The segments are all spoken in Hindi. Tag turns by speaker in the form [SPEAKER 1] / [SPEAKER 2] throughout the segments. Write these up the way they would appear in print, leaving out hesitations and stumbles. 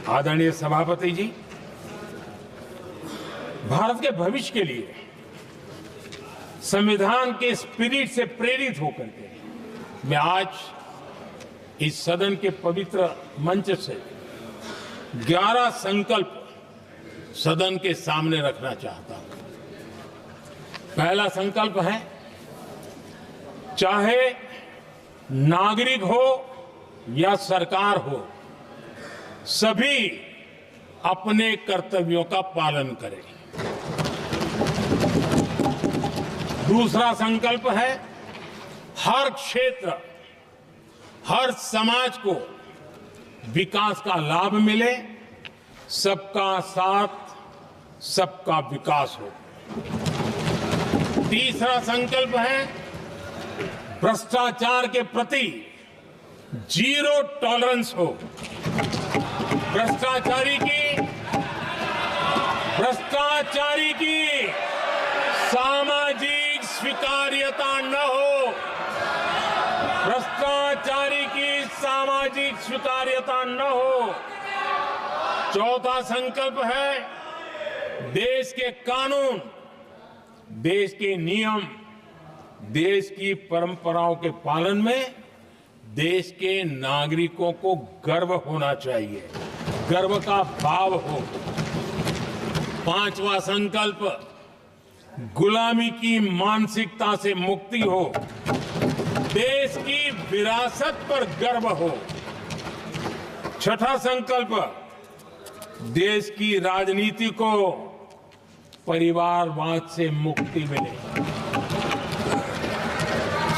[SPEAKER 1] आदरणीय सभापति जी, भारत के भविष्य के लिए संविधान के स्पिरिट से प्रेरित होकर के मैं आज इस सदन के पवित्र मंच से 11 संकल्प सदन के सामने रखना चाहता हूं। पहला संकल्प है, चाहे नागरिक हो या सरकार हो, सभी अपने कर्तव्यों का पालन करें। दूसरा संकल्प है, हर क्षेत्र, हर समाज को विकास का लाभ मिले, सबका साथ, सबका विकास हो। तीसरा संकल्प है, भ्रष्टाचार के प्रति जीरो टॉलरेंस हो। भ्रष्टाचारी की सामाजिक स्वीकार्यता न हो। भ्रष्टाचारी की सामाजिक स्वीकार्यता न हो। चौथा संकल्प है, देश के कानून, देश के नियम, देश की परंपराओं के पालन में देश के नागरिकों को गर्व होना चाहिए, गर्व का भाव हो। पांचवा संकल्प, गुलामी की मानसिकता से मुक्ति हो, देश की विरासत पर गर्व हो। छठा संकल्प, देश की राजनीति को परिवारवाद से मुक्ति मिले।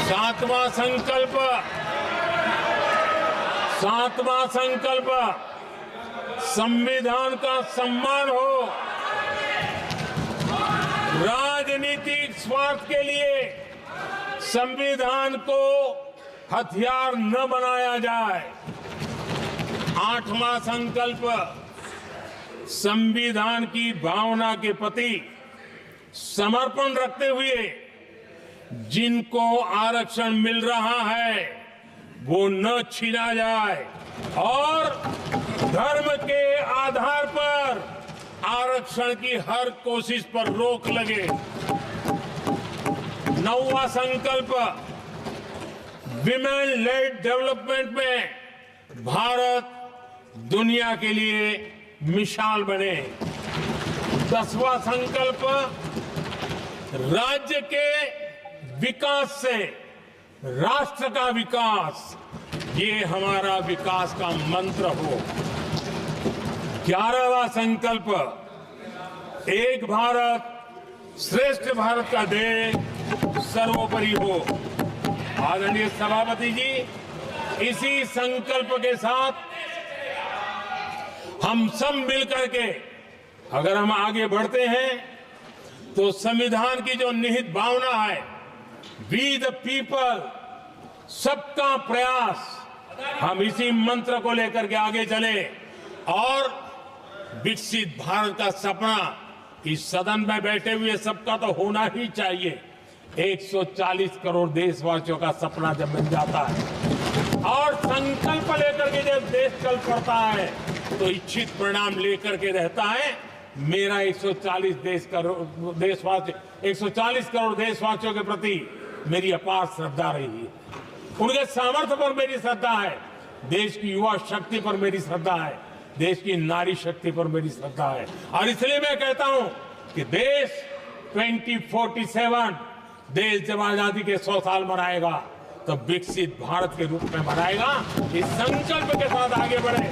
[SPEAKER 1] सातवां संकल्प, संविधान का सम्मान हो। राजनीतिक स्वार्थ के लिए संविधान को हथियार न बनाया जाए। आठवां संकल्प, संविधान की भावना के प्रति समर्पण रखते हुए जिनको आरक्षण मिल रहा है वो न छीना जाए और धर्म के आधार पर आरक्षण की हर कोशिश पर रोक लगे। नौवां संकल्प, विमेन लेड डेवलपमेंट में भारत दुनिया के लिए मिसाल बने। 10वां संकल्प, राज्य के विकास से राष्ट्र का विकास, ये हमारा विकास का मंत्र हो। 11वां संकल्प, एक भारत श्रेष्ठ भारत का ध्येय सर्वोपरि हो। आदरणीय सभापति जी, इसी संकल्प के साथ हम सब मिलकर के अगर हम आगे बढ़ते हैं तो संविधान की जो निहित भावना है, वी द पीपल, सबका प्रयास, हम इसी मंत्र को लेकर के आगे चले और विकसित भारत का सपना इस सदन में बैठे हुए सबका तो होना ही चाहिए। 140 करोड़ देशवासियों का सपना जब बन जाता है और संकल्प लेकर के जब देश चल पड़ता है तो इच्छित परिणाम लेकर के रहता है। मेरा 140 करोड़ देशवासियों के प्रति मेरी अपार श्रद्धा रही है। उनके सामर्थ्य पर मेरी श्रद्धा है, देश की युवा शक्ति पर मेरी श्रद्धा है, देश की नारी शक्ति पर मेरी श्रद्धा है। और इसलिए मैं कहता हूं कि देश 2047 देश जब आजादी के 100 साल मनाएगा तो विकसित भारत के रूप में मनाएगा। इस संकल्प के साथ आगे बढ़े।